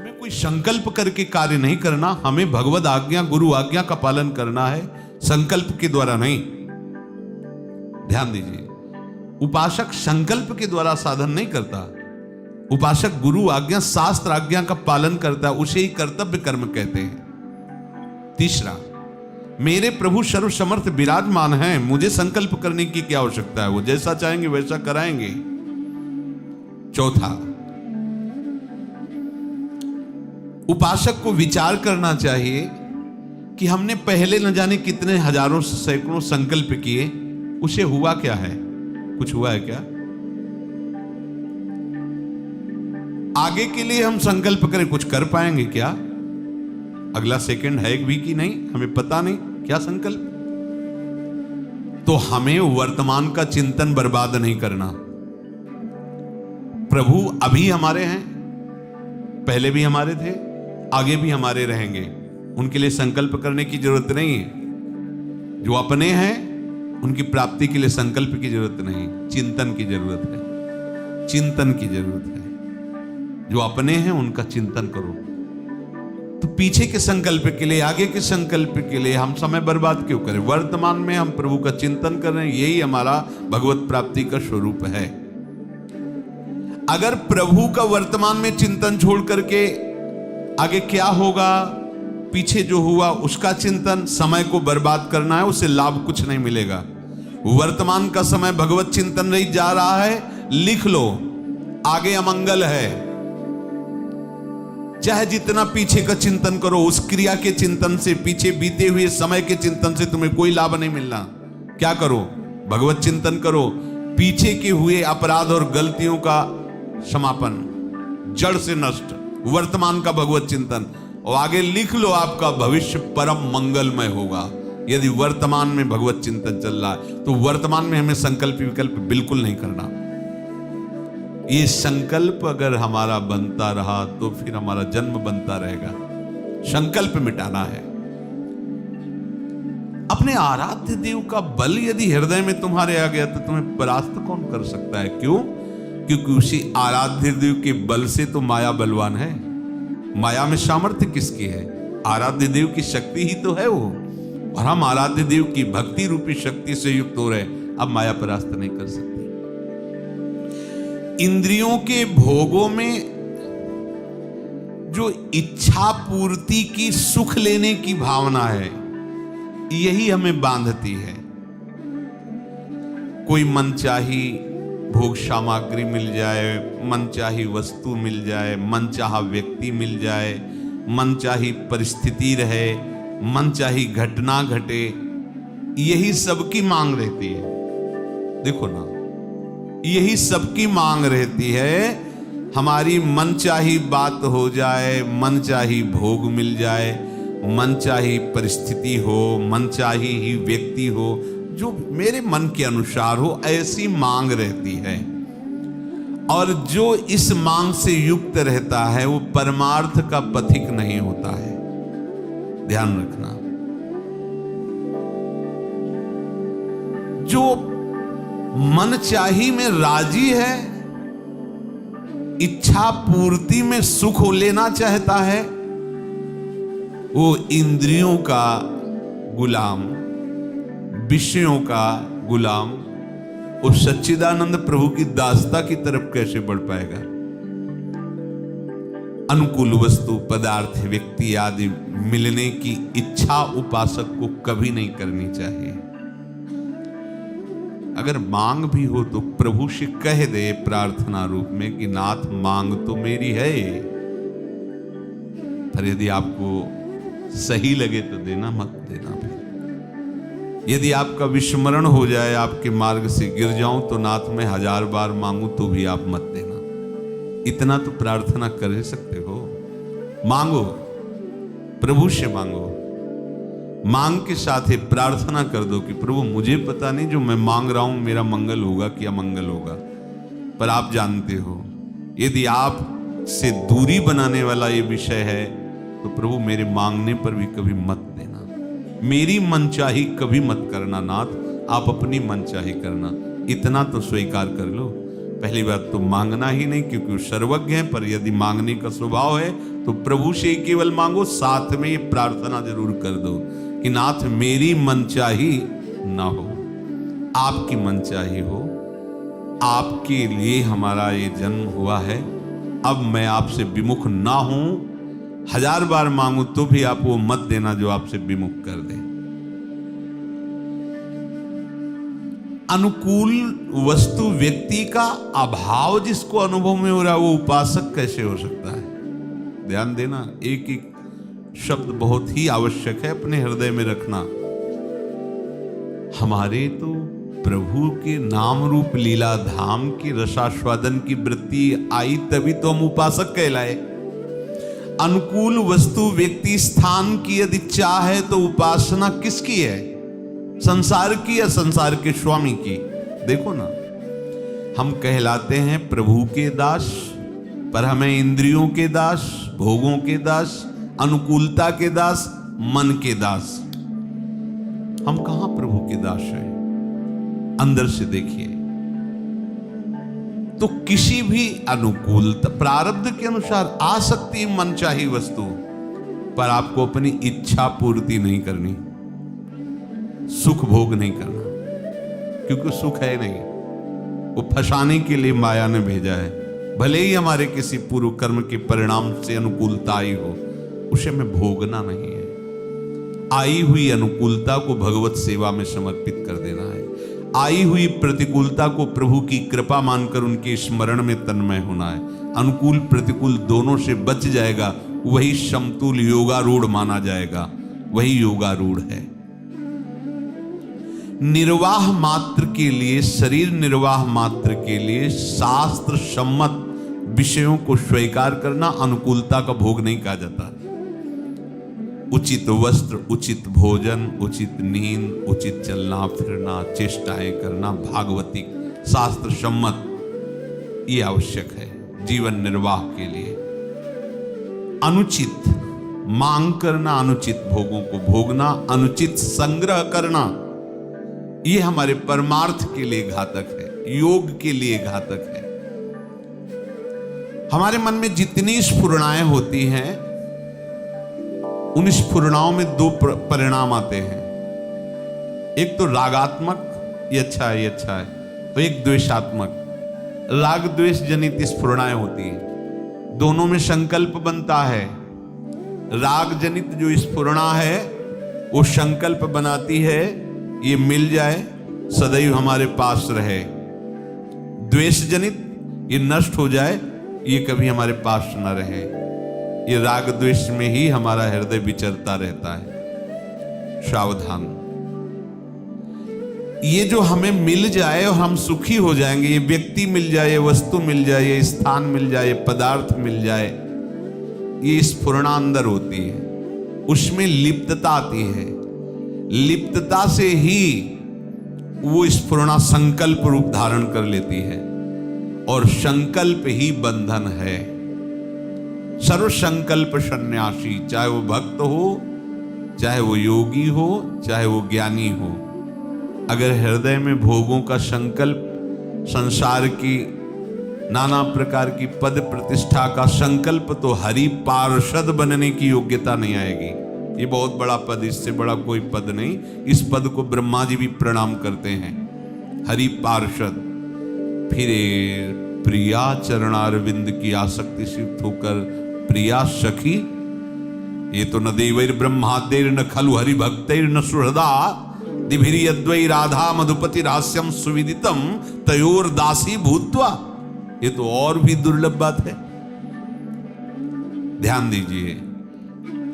हमें कोई संकल्प करके कार्य नहीं करना, हमें भगवद आज्ञा गुरु आज्ञा का पालन करना है, संकल्प के द्वारा नहीं। ध्यान दीजिए, उपासक संकल्प के द्वारा साधन नहीं करता, उपासक गुरु आज्ञा शास्त्र आज्ञा का पालन करता है, उसे ही कर्तव्य कर्म कहते हैं। तीसरा, मेरे प्रभु सर्व समर्थ विराजमान हैं, मुझे संकल्प करने की क्या आवश्यकता है, वो जैसा चाहेंगे वैसा कराएंगे। चौथा, उपासक को विचार करना चाहिए कि हमने पहले न जाने कितने हजारों सैकड़ों संकल्प किए, उसे हुआ क्या है, कुछ हुआ है क्या? आगे के लिए हम संकल्प करें, कुछ कर पाएंगे क्या? अगला सेकंड है भी कि नहीं हमें पता नहीं, क्या संकल्प। तो हमें वर्तमान का चिंतन बर्बाद नहीं करना। प्रभु अभी हमारे हैं, पहले भी हमारे थे, आगे भी हमारे रहेंगे, उनके लिए संकल्प करने की जरूरत नहीं है। जो अपने हैं उनकी प्राप्ति के लिए संकल्प की जरूरत नहीं, चिंतन की जरूरत है, चिंतन की जरूरत है। जो अपने हैं उनका चिंतन करो। तो पीछे के संकल्प के लिए, आगे के संकल्प के लिए हम समय बर्बाद क्यों करें? वर्तमान में हम प्रभु का चिंतन कर रहे हैं, यही हमारा भगवत प्राप्ति का स्वरूप है। अगर प्रभु का वर्तमान में चिंतन छोड़ करके आगे क्या होगा, पीछे जो हुआ उसका चिंतन, समय को बर्बाद करना है, उससे लाभ कुछ नहीं मिलेगा। वर्तमान का समय भगवत चिंतन नहीं जा रहा है, लिख लो, आगे अमंगल है। चाहे जितना पीछे का चिंतन करो, उस क्रिया के चिंतन से, पीछे बीते हुए समय के चिंतन से तुम्हें कोई लाभ नहीं मिलना। क्या करो? भगवत चिंतन करो, पीछे के हुए अपराध और गलतियों का समापन, जड़ से नष्ट, वर्तमान का भगवत चिंतन, और आगे लिख लो आपका भविष्य परम मंगलमय होगा। यदि वर्तमान में भगवत चिंतन चल रहा है तो वर्तमान में हमें संकल्प विकल्प बिल्कुल नहीं करना। ये संकल्प अगर हमारा बनता रहा तो फिर हमारा जन्म बनता रहेगा। संकल्प मिटाना है। अपने आराध्य देव का बल यदि हृदय में तुम्हारे आ गया तो तुम्हें परास्त कौन कर सकता है? क्यों? क्योंकि उसी आराध्य देव के बल से तो माया बलवान है। माया में सामर्थ्य किसकी है? आराध्य देव की शक्ति ही तो है वो, और हम आराध्य देव की भक्ति रूपी शक्ति से युक्त हो रहे, अब माया परास्त नहीं कर सकते। इंद्रियों के भोगों में जो इच्छा पूर्ति की, सुख लेने की भावना है, यही हमें बांधती है। कोई मनचाही भोग सामग्री मिल जाए, मनचाही वस्तु मिल जाए, मनचाहा व्यक्ति मिल जाए, मनचाही परिस्थिति रहे, मनचाही घटना घटे, यही सबकी मांग रहती है। देखो ना, यही सबकी मांग रहती है। हमारी मनचाही बात हो जाए, मनचाही भोग मिल जाए, मनचाही परिस्थिति हो, मनचाही ही व्यक्ति हो, जो मेरे मन के अनुसार हो, ऐसी मांग रहती है। और जो इस मांग से युक्त रहता है वो परमार्थ का पथिक नहीं होता है। ध्यान रखना। जो मनचाही में राजी है, इच्छा पूर्ति में सुख लेना चाहता है, वो इंद्रियों का गुलाम, विषयों का गुलाम, उस सच्चिदानंद प्रभु की दासता की तरफ कैसे बढ़ पाएगा? अनुकूल वस्तु, पदार्थ, व्यक्ति आदि मिलने की इच्छा उपासक को कभी नहीं करनी चाहिए। अगर मांग भी हो तो प्रभु से कह दे प्रार्थना रूप में कि नाथ मांग तो मेरी है, पर यदि आपको सही लगे तो देना, मत देना। फिर यदि आपका विस्मरण हो जाए, आपके मार्ग से गिर जाऊं तो नाथ मैं 1000 बार मांगू तो भी आप मत देना। इतना तो प्रार्थना कर ही सकते हो। मांगो, प्रभु से मांगो, मांग के साथ ही प्रार्थना कर दो कि प्रभु मुझे पता नहीं जो मैं मांग रहा हूं मेरा मंगल होगा कि अमंगल होगा, पर आप जानते हो। यदि आप से दूरी बनाने वाला ये विषय है तो प्रभु मेरे मांगने पर भी कभी मत देना, मेरी मनचाही कभी मत करना नाथ, आप अपनी मनचाही करना। इतना तो स्वीकार कर लो, पहली बात तो मांगना ही नहीं, क्योंकि वो सर्वज्ञ है। पर यदि मांगने का स्वभाव है तो प्रभु से ही केवल मांगो, साथ में ये प्रार्थना जरूर कर दो कि नाथ मेरी मनचाही ना हो, आपकी मनचाही हो। आपके लिए हमारा ये जन्म हुआ है, अब मैं आपसे विमुख ना हूं। 1000 बार मांगू तो भी आप वो मत देना जो आपसे विमुख कर दे। अनुकूल वस्तु व्यक्ति का अभाव जिसको अनुभव में हो रहा है, वो उपासक कैसे हो सकता है? ध्यान देना, एक एक शब्द बहुत ही आवश्यक है अपने हृदय में रखना। हमारे तो प्रभु के नाम रूप लीला धाम की रसास्वादन की वृत्ति आई, तभी तो हम उपासक कहलाए। अनुकूल वस्तु व्यक्ति स्थान की यदि चाह है तो उपासना किसकी है? संसार की या संसार के स्वामी की? देखो ना, हम कहलाते हैं प्रभु के दास, पर हमें इंद्रियों के दास, भोगों के दास, अनुकूलता के दास, मन के दास। हम कहां प्रभु के दास हैं? अंदर से देखिए तो किसी भी अनुकूलता प्रारब्ध के अनुसार आ सकती मनचाही वस्तु, पर आपको अपनी इच्छा पूर्ति नहीं करनी, सुख भोग नहीं करना, क्योंकि सुख है नहीं, वो फंसाने के लिए माया ने भेजा है। भले ही हमारे किसी पूर्व कर्म के परिणाम से अनुकूलता आई हो, उसे हमें भोगना नहीं है। आई हुई अनुकूलता को भगवत सेवा में समर्पित कर देना है। आई हुई प्रतिकूलता को प्रभु की कृपा मानकर उनके स्मरण में तन्मय होना है। अनुकूल प्रतिकूल दोनों से बच जाएगा, वही समतुल योगारूढ़ माना जाएगा, वही योगारूढ़ है। निर्वाह मात्र के लिए, शरीर निर्वाह मात्र के लिए शास्त्र सम्मत विषयों को स्वीकार करना अनुकूलता का भोग नहीं कहा जाता। उचित वस्त्र, उचित भोजन, उचित नींद, उचित चलना फिरना, चेष्टाएं करना, भागवतिक शास्त्र सम्मत, ये आवश्यक है जीवन निर्वाह के लिए। अनुचित मांग करना, अनुचित भोगों को भोगना, अनुचित संग्रह करना, ये हमारे परमार्थ के लिए घातक है, योग के लिए घातक है। हमारे मन में जितनी स्फुरणाएं होती हैं, उन स्फुरणाओं में दो परिणाम आते हैं। एक तो रागात्मक, ये अच्छा है, ये अच्छा है, तो एक द्वेषात्मक। राग द्वेष जनित स्फुरणाएं होती हैं, दोनों में संकल्प बनता है। राग जनित जो स्फुरणा है वो संकल्प बनाती है ये मिल जाए, सदैव हमारे पास रहे। द्वेष जनित ये नष्ट हो जाए, ये कभी हमारे पास न रहे। ये राग द्वेष में ही हमारा हृदय विचरता रहता है। सावधान, ये जो हमें मिल जाए और हम सुखी हो जाएंगे, ये व्यक्ति मिल जाए, ये वस्तु मिल जाए, ये स्थान मिल जाए, ये पदार्थ मिल जाए, ये स्फुरणा अंदर होती है, उसमें लिप्तता आती है। लिप्तता से ही वो स्फुरणा संकल्प रूप धारण कर लेती है, और संकल्प ही बंधन है। सर्व संकल्प सन्यासी, चाहे वो भक्त हो, चाहे वो योगी हो, चाहे वो ज्ञानी हो, अगर हृदय में भोगों का संकल्प, संसार की नाना प्रकार की पद प्रतिष्ठा का संकल्प, तो हरि पार्षद बनने की योग्यता नहीं आएगी। ये बहुत बड़ा पद, इससे बड़ा कोई पद नहीं। इस पद को ब्रह्मा जी भी प्रणाम करते हैं, हरि पार्षद। फिर प्रिया चरणारविंद की आसक्ति से युक्त होकर प्रिया सखी, ये तो न देवैर ब्रह्मादेर न खलु हरि भक्तैर न सुहृदा दिभिरी अद्वै राधा मधुपति रास्यम सुविदितम तयोर दासी भूत्वा। ये तो और भी दुर्लभ बात है। ध्यान दीजिए,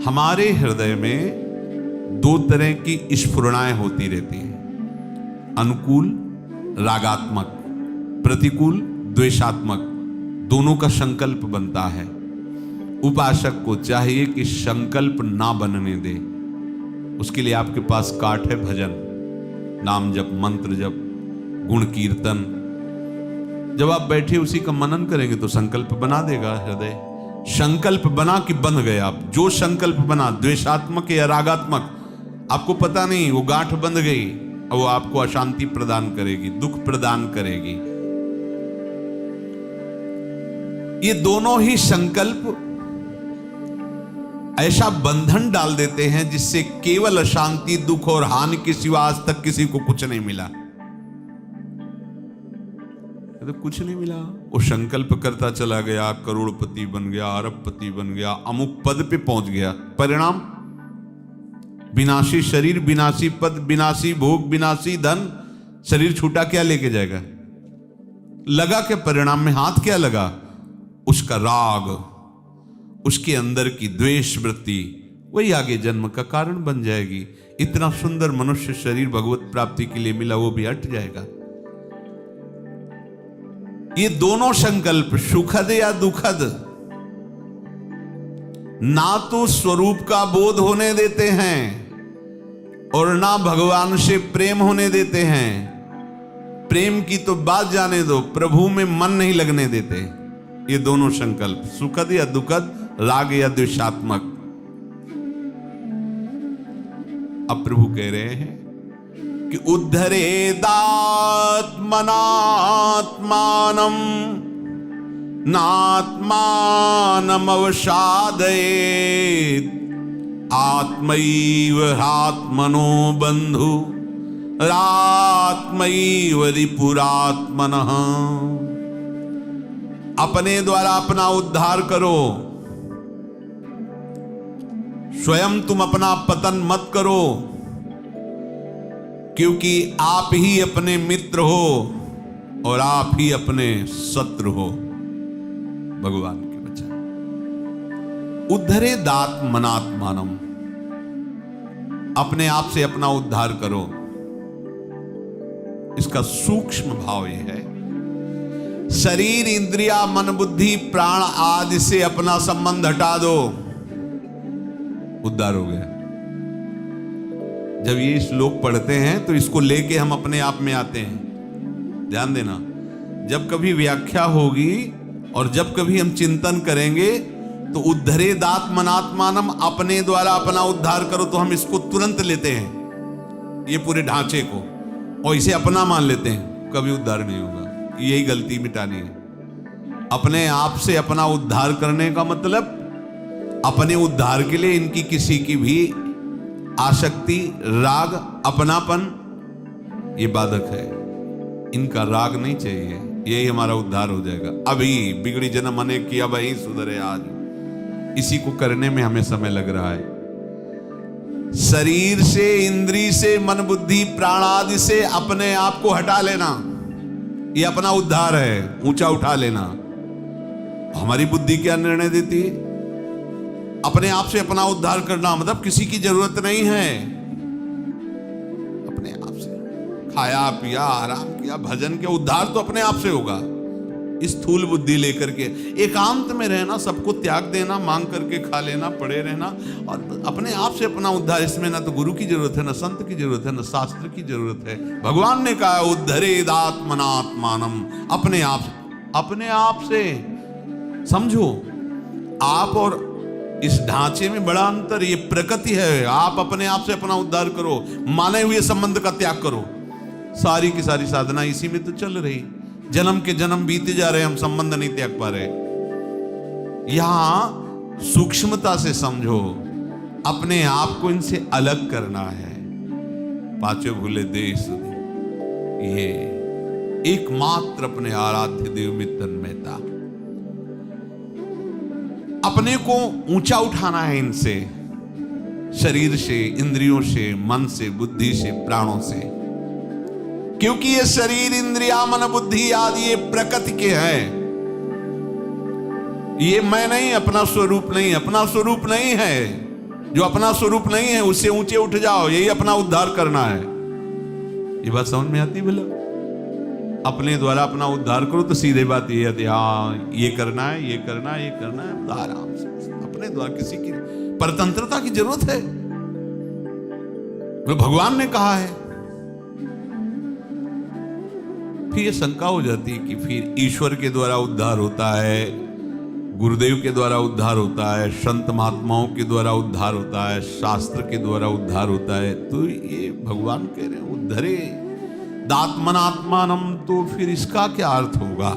हमारे हृदय में दो तरह की स्फुरणाएं होती रहती हैं, अनुकूल रागात्मक, प्रतिकूल द्वेषात्मक, दोनों का संकल्प बनता है। उपासक को चाहिए कि संकल्प ना बनने दे। उसके लिए आपके पास काट है भजन, नाम जप, मंत्र जप, गुण कीर्तन। जब आप बैठे उसी का मनन करेंगे तो संकल्प बना देगा हृदय। संकल्प बना कि बन गए आप। जो संकल्प बना, द्वेषात्मक या रागात्मक, आपको पता नहीं, वो गांठ बंध गई और वो आपको अशांति प्रदान करेगी, दुख प्रदान करेगी। ये दोनों ही संकल्प ऐसा बंधन डाल देते हैं जिससे केवल अशांति, दुख और हानि के सिवा आज तक किसी को कुछ नहीं मिला। तो कुछ नहीं मिला, वो संकल्प करता चला गया, करोड़पति बन गया, अरबपति बन गया, अमुक पद पे पहुंच गया। परिणाम विनाशी शरीर, विनाशी पद, विनाशी भोग, विनाशी धन। शरीर छूटा, क्या लेके जाएगा? लगा के परिणाम में हाथ क्या लगा? उसका राग, उसके अंदर की द्वेष वृत्ति, वही आगे जन्म का कारण बन जाएगी। इतना सुंदर मनुष्य शरीर भगवत प्राप्ति के लिए मिला, वो भी हट जाएगा। ये दोनों संकल्प सुखद या दुखद ना तो स्वरूप का बोध होने देते हैं और ना भगवान से प्रेम होने देते हैं। प्रेम की तो बात जाने दो, प्रभु में मन नहीं लगने देते। ये दोनों संकल्प सुखद या दुखद, राग या द्वेषात्मक। अब प्रभु कह रहे हैं कि उद्धरेदात्मनात्मानं नात्मानं अवसादयेत् आत्मैव आत्मनो बंधु रात्मैव रिपुरात्मनः। अपने द्वारा अपना उद्धार करो, स्वयं तुम अपना पतन मत करो, क्योंकि आप ही अपने मित्र हो और आप ही अपने शत्रु हो। भगवान के वचन। उद्धरेदात्मनात्मानं, अपने आप से अपना उद्धार करो। इसका सूक्ष्म भाव यह है, शरीर, इंद्रिया, मन, बुद्धि, प्राण आदि से अपना संबंध हटा दो, उद्धार हो गया। जब ये श्लोक पढ़ते हैं तो इसको लेके हम अपने आप में आते हैं। ध्यान देना, जब कभी व्याख्या होगी और जब कभी हम चिंतन करेंगे तो उद्धरेदात्मनात्मानं, अपने द्वारा अपना उद्धार करो, तो हम इसको तुरंत लेते हैं, ये पूरे ढांचे को, और इसे अपना मान लेते हैं। कभी उद्धार नहीं होगा। यही गलती मिटानी है। अपने आप से अपना उद्धार करने का मतलब, अपने उद्धार के लिए इनकी किसी की भी आसक्ति, राग, अपनापन, ये बाधक है। इनका राग नहीं चाहिए, यही हमारा उद्धार हो जाएगा। अभी बिगड़ी जन्म अनेक की, अब यही सुधरे आज। इसी को करने में हमें समय लग रहा है। शरीर से, इंद्री से, मन, बुद्धि, प्राण आदि से अपने आप को हटा लेना, ये अपना उद्धार है। ऊंचा उठा लेना। हमारी बुद्धि क्या निर्णय देती है? अपने आप से अपना उद्धार करना मतलब किसी की जरूरत नहीं है। अपने आप से खाया, पिया, आराम किया, भजन किया, उद्धार तो अपने आप से होगा। इस स्थूल बुद्धि लेकर के एकांत में रहना, सबको त्याग देना, मांग करके खा लेना, पड़े रहना और अपने आप से अपना उद्धार, इसमें ना तो गुरु की जरूरत है, ना संत की जरूरत है, ना शास्त्र की जरूरत है। भगवान ने कहा उद्धरेदात्मनात्मानं, अपने आप से समझो। आप और इस ढांचे में बड़ा अंतर, ये प्रकृति है। आप अपने आप से अपना उद्धार करो, माने हुए संबंध का त्याग करो। सारी की सारी साधना इसी में तो चल रही। जन्म के जन्म बीते जा रहे, हम संबंध नहीं त्याग पा रहे। यहां सूक्ष्मता से समझो, अपने आप को इनसे अलग करना है। पांचों भूले देश, ये एकमात्र अपने आराध्य देव में तन्मयता। अपने को ऊंचा उठाना है इनसे, शरीर से, इंद्रियों से, मन से, बुद्धि से, प्राणों से। क्योंकि ये शरीर, इंद्रिया, मन, बुद्धि आदि ये प्रकृति के हैं। ये मैं नहीं, अपना स्वरूप नहीं, अपना स्वरूप नहीं है। जो अपना स्वरूप नहीं है उससे ऊंचे उठ जाओ, यही अपना उद्धार करना है। ये बात समझ में आती भला? अपने द्वारा अपना उद्धार करो तो सीधे बात ये आती, हाँ ये करना है, ये करना है, ये करना है, आराम से। अपने द्वारा किसी की परतंत्रता की जरूरत है? भगवान ने कहा है। फिर ये शंका हो जाती है कि फिर ईश्वर के द्वारा उद्धार होता है, गुरुदेव के द्वारा उद्धार होता है, संत महात्माओं के द्वारा उद्धार होता है, शास्त्र के द्वारा उद्धार होता है। तो ये भगवान कह रहे हैं उद्धरे दात्मनात्मानं, तो फिर इसका क्या अर्थ होगा?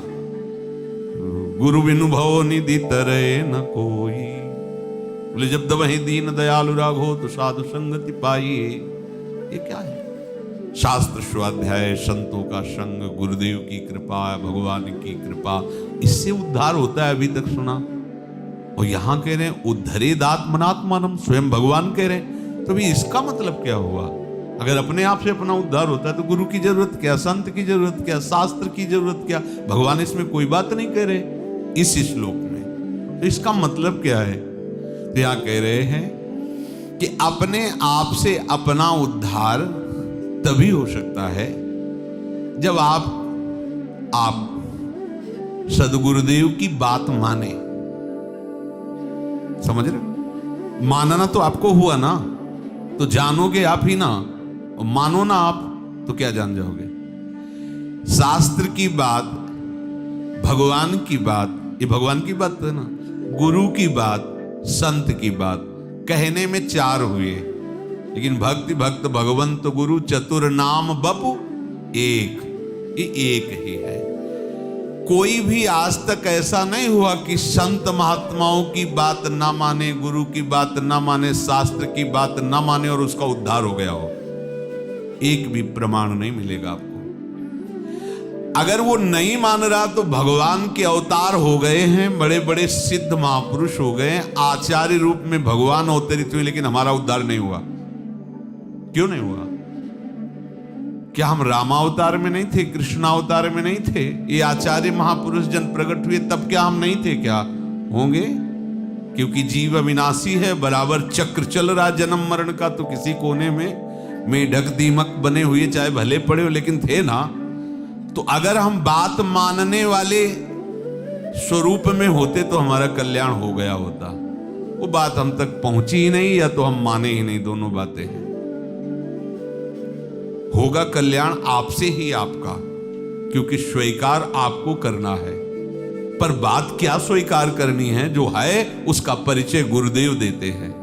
गुरु बिनु भव निधि तरय न कोई। बोले जब दबहि दीन दयालु राघो तो साधु संगति पाइए। ये क्या है? शास्त्र स्वाध्याय, संतों का संग, गुरुदेव की कृपा, भगवान की कृपा, इससे उद्धार होता है। अभी तक सुना। और यहां कह रहे हैं उद्धरेद आत्मनात्मानम, स्वयं भगवान कह रहे हैं। तो भी इसका मतलब क्या हुआ? अगर अपने आप से अपना उद्धार होता है तो गुरु की जरूरत क्या, संत की जरूरत क्या, शास्त्र की जरूरत क्या? भगवान इसमें कोई बात नहीं कह रहे इस श्लोक में। तो इसका मतलब क्या है? तो यहां कह रहे हैं कि अपने आप से अपना उद्धार तभी हो सकता है जब आप सदगुरुदेव की बात माने। समझ रहे? मानना तो आपको हुआ ना, तो जानोगे आप ही ना। और मानो ना आप तो क्या जान जाओगे? शास्त्र की बात, भगवान की बात, ये भगवान की बात है ना, गुरु की बात, संत की बात, कहने में चार हुए, लेकिन भक्ति भक्त भगवंत गुरु चतुर नाम बपु एक, ये एक ही है। कोई भी आज तक ऐसा नहीं हुआ कि संत महात्माओं की बात ना माने, गुरु की बात ना माने, शास्त्र की बात ना माने और उसका उद्धार हो गया हो। एक भी प्रमाण नहीं मिलेगा आपको। अगर वो नहीं मान रहा तो भगवान के अवतार हो गए हैं, बड़े बड़े सिद्ध महापुरुष हो गए हैं, आचार्य रूप में भगवान अवतरित हुए, लेकिन हमारा उद्धार नहीं हुआ। क्यों नहीं हुआ? क्या हम रामावतार में नहीं थे, कृष्णावतार में नहीं थे? ये आचार्य महापुरुष जन प्रकट हुए तब क्या हम नहीं थे? क्या होंगे? क्योंकि जीव अविनाशी है, बराबर चक्र चल रहा जन्म मरण का। तो किसी कोने में मेढक दीमक बने हुए चाहे भले पड़े हो, लेकिन थे ना। तो अगर हम बात मानने वाले स्वरूप में होते तो हमारा कल्याण हो गया होता। वो बात हम तक पहुंची ही नहीं, या तो हम माने ही नहीं, दोनों बातें हैं। होगा कल्याण आपसे ही आपका, क्योंकि स्वीकार आपको करना है। पर बात क्या स्वीकार करनी है? जो है उसका परिचय गुरुदेव देते हैं।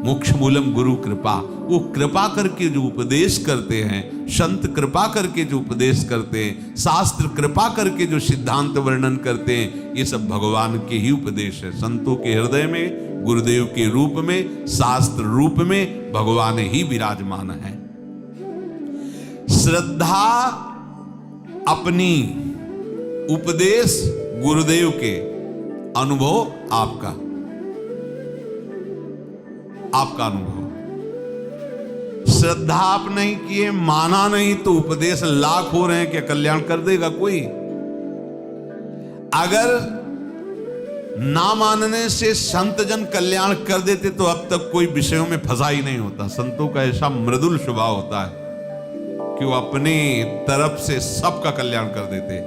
मोक्ष मूलम गुरु कृपा। वो कृपा करके जो उपदेश करते हैं, संत कृपा करके जो उपदेश करते हैं, शास्त्र कृपा करके जो सिद्धांत वर्णन करते हैं, ये सब भगवान के ही उपदेश है। संतों के हृदय में गुरुदेव के रूप में, शास्त्र रूप में भगवान ही विराजमान है। श्रद्धा अपनी, उपदेश गुरुदेव के, अनुभव आपका अनुभव। श्रद्धा आप नहीं किए, माना नहीं, तो उपदेश लाख हो रहे हैं, क्या कल्याण कर देगा कोई? अगर ना मानने से संत जन कल्याण कर देते तो अब तक कोई विषयों में फंसा ही नहीं होता। संतों का ऐसा मृदुल स्वभाव होता है कि वो अपनी तरफ से सबका कल्याण कर देते।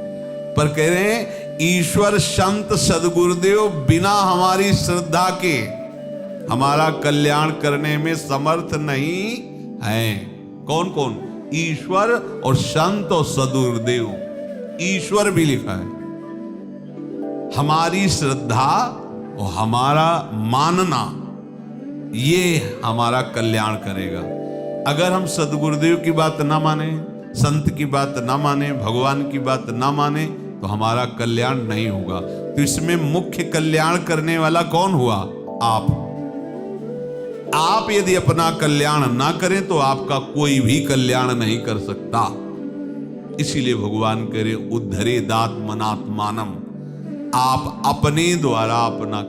पर कह रहे हैं ईश्वर, संत, सदगुरुदेव बिना हमारी श्रद्धा के हमारा कल्याण करने में समर्थ नहीं है। कौन कौन? ईश्वर और संत और सदगुरुदेव। ईश्वर भी लिखा है। हमारी श्रद्धा और हमारा मानना, ये हमारा कल्याण करेगा। अगर हम सदगुरुदेव की बात ना माने, संत की बात ना माने, भगवान की बात ना माने, तो हमारा कल्याण नहीं होगा। तो इसमें मुख्य कल्याण करने वाला कौन हुआ? आप यदि अपना कल्याण ना करें तो आपका कोई भी कल्याण नहीं कर सकता। इसीलिए भगवान कह रहे उद्धरेदात्मनात्मानम, आप अपने द्वारा अपना